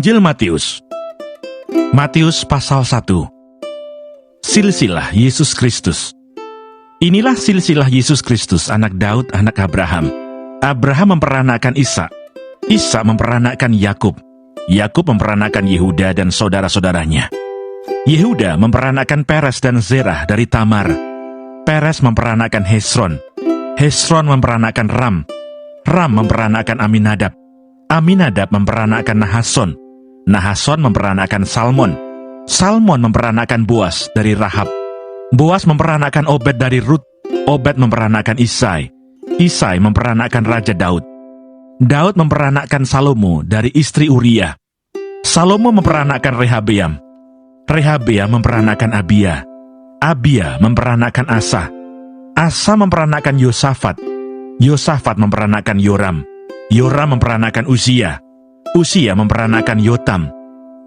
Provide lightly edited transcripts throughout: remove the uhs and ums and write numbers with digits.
Injil Matius. Matius pasal 1. Silsilah Yesus Kristus. Inilah silsilah Yesus Kristus, anak Daud, anak Abraham. Abraham memperanakan Ishak. Ishak memperanakan Yakub. Yakub memperanakan Yehuda dan saudara-saudaranya. Yehuda memperanakan Peres dan Zerah dari Tamar. Peres memperanakan Hesron. Hesron memperanakan Ram. Ram memperanakan Aminadab. Aminadab memperanakan Nahason. Nahason memperanakan Salmon. Salmon memperanakan Boas dari Rahab. Boas memperanakan Obed dari Rut. Obed memperanakan Isai. Isai memperanakan Raja Daud. Daud memperanakan Salomo dari istri Uria. Salomo memperanakan Rehabeam. Rehabeam memperanakan Abia. Abia memperanakan Asa. Asa memperanakan Yosafat. Yosafat memperanakan Yoram. Yoram memperanakan Uzia. Uzia memperanakan Yotam.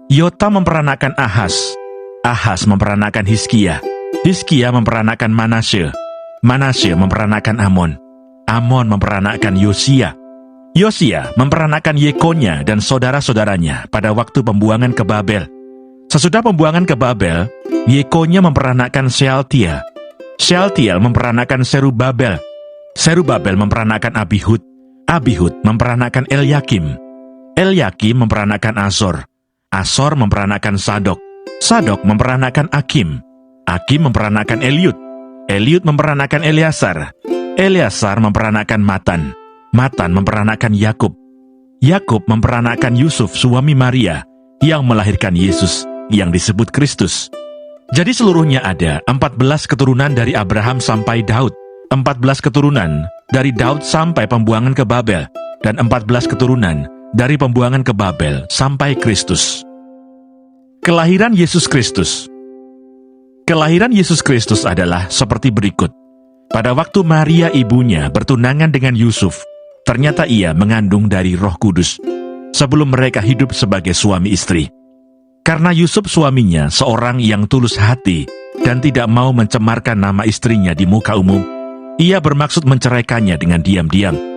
Yotam memperanakan Ahaz. Ahaz memperanakan Hizkia. Hizkia memperanakan Manasye. Manasye memperanakan Amon. Amon memperanakan Yosia. Yosia memperanakan Yekonya dan saudara-saudaranya pada waktu pembuangan ke Babel. Sesudah pembuangan ke Babel, Yekonya memperanakan Shealtiel. Shealtiel memperanakan Serubabel. Serubabel memperanakan Abihud. Abihud memperanakan Elyakim. Elyakim memperanakan Azor. Azor memperanakan Sadok. Sadok memperanakan Akim. Akim memperanakan Eliud. Eliud memperanakan Eleasar. Eleasar memperanakan Matan. Matan memperanakan Yakub. Yakub memperanakan Yusuf suami Maria yang melahirkan Yesus yang disebut Kristus. Jadi seluruhnya ada 14 keturunan dari Abraham sampai Daud, 14 keturunan dari Daud sampai pembuangan ke Babel, dan 14 keturunan dari pembuangan ke Babel sampai Kristus. Kelahiran Yesus Kristus. Kelahiran Yesus Kristus adalah seperti berikut. Pada waktu Maria ibunya bertunangan dengan Yusuf, ternyata ia mengandung dari Roh Kudus sebelum mereka hidup sebagai suami istri. Karena Yusuf suaminya seorang yang tulus hati dan tidak mau mencemarkan nama istrinya di muka umum, ia bermaksud menceraikannya dengan diam-diam.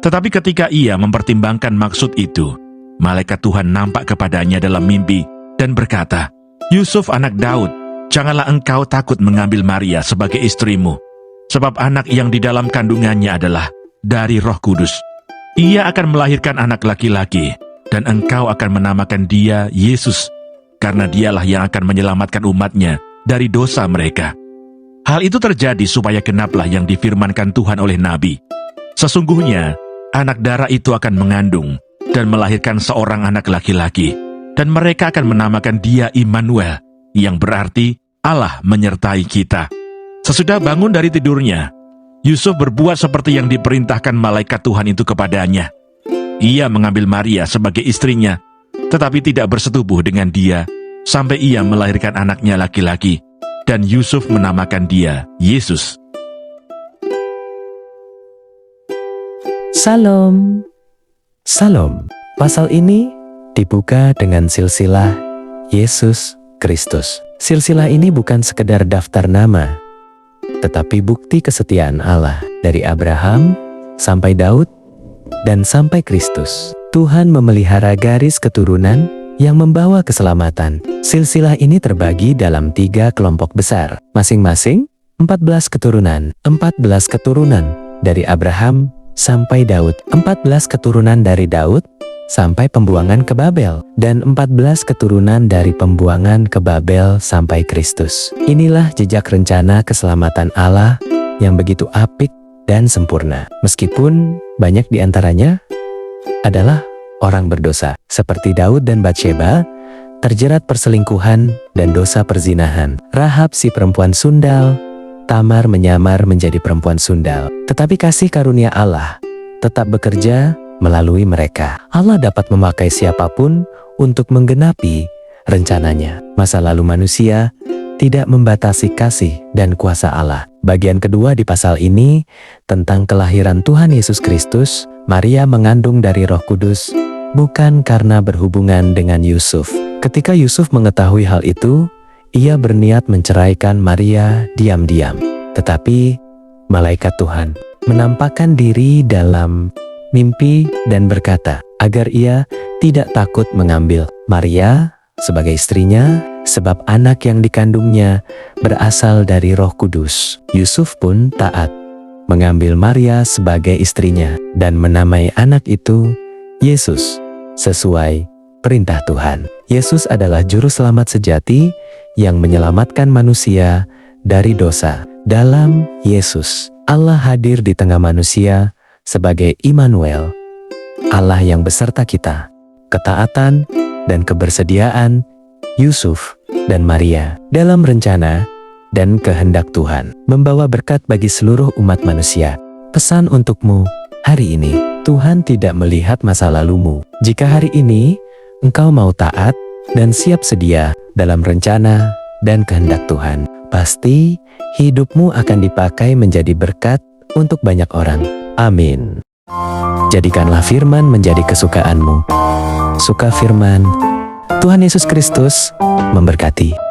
Tetapi ketika ia mempertimbangkan maksud itu, malaikat Tuhan nampak kepadanya dalam mimpi dan berkata, "Yusuf anak Daud, janganlah engkau takut mengambil Maria sebagai istrimu, sebab anak yang di dalam kandungannya adalah dari Roh Kudus. Ia akan melahirkan anak laki-laki, dan engkau akan menamakan dia Yesus, karena dialah yang akan menyelamatkan umatnya dari dosa mereka." Hal itu terjadi supaya genaplah yang difirmankan Tuhan oleh Nabi. Sesungguhnya, anak darah itu akan mengandung dan melahirkan seorang anak laki-laki, dan mereka akan menamakan dia Immanuel, yang berarti Allah menyertai kita. Sesudah bangun dari tidurnya, Yusuf berbuat seperti yang diperintahkan malaikat Tuhan itu kepadanya. Ia mengambil Maria sebagai istrinya, tetapi tidak bersetubuh dengan dia, sampai ia melahirkan anaknya laki-laki, dan Yusuf menamakan dia Yesus. Salam. Salam. Pasal ini dibuka dengan silsilah Yesus Kristus. Silsilah ini bukan sekedar daftar nama, tetapi bukti kesetiaan Allah dari Abraham sampai Daud dan sampai Kristus. Tuhan memelihara garis keturunan yang membawa keselamatan. Silsilah ini terbagi dalam 3 kelompok besar, masing-masing 14 keturunan. 14 keturunan dari Abraham sampai Daud, 14 keturunan dari Daud sampai pembuangan ke Babel, dan 14 keturunan dari pembuangan ke Babel sampai Kristus. Inilah jejak rencana keselamatan Allah yang begitu apik dan sempurna. Meskipun banyak di antaranya adalah orang berdosa, seperti Daud dan Batsheba, terjerat perselingkuhan dan dosa perzinahan. Rahab si perempuan sundal, Tamar menyamar menjadi perempuan sundal. Tetapi kasih karunia Allah tetap bekerja melalui mereka. Allah dapat memakai siapapun untuk menggenapi rencananya. Masa lalu manusia tidak membatasi kasih dan kuasa Allah. Bagian kedua di pasal ini tentang kelahiran Tuhan Yesus Kristus. Maria mengandung dari Roh Kudus bukan karena berhubungan dengan Yusuf. Ketika Yusuf mengetahui hal itu, ia berniat menceraikan Maria diam-diam. Tetapi malaikat Tuhan menampakkan diri dalam mimpi dan berkata agar ia tidak takut mengambil Maria sebagai istrinya, sebab anak yang dikandungnya berasal dari Roh Kudus. Yusuf pun taat, mengambil Maria sebagai istrinya dan menamai anak itu Yesus, sesuai perintah Tuhan. Yesus adalah juru selamat sejati yang menyelamatkan manusia dari dosa. Dalam Yesus, Allah hadir di tengah manusia sebagai Immanuel, Allah yang beserta kita. Ketaatan dan kebersediaan Yusuf dan Maria dalam rencana dan kehendak Tuhan membawa berkat bagi seluruh umat manusia. Pesan untukmu hari ini, Tuhan tidak melihat masa lalumu. Jika hari ini engkau mau taat dan siap sedia dalam rencana dan kehendak Tuhan, pasti hidupmu akan dipakai menjadi berkat untuk banyak orang. Amin. Jadikanlah firman menjadi kesukaanmu. Suka firman, Tuhan Yesus Kristus memberkati.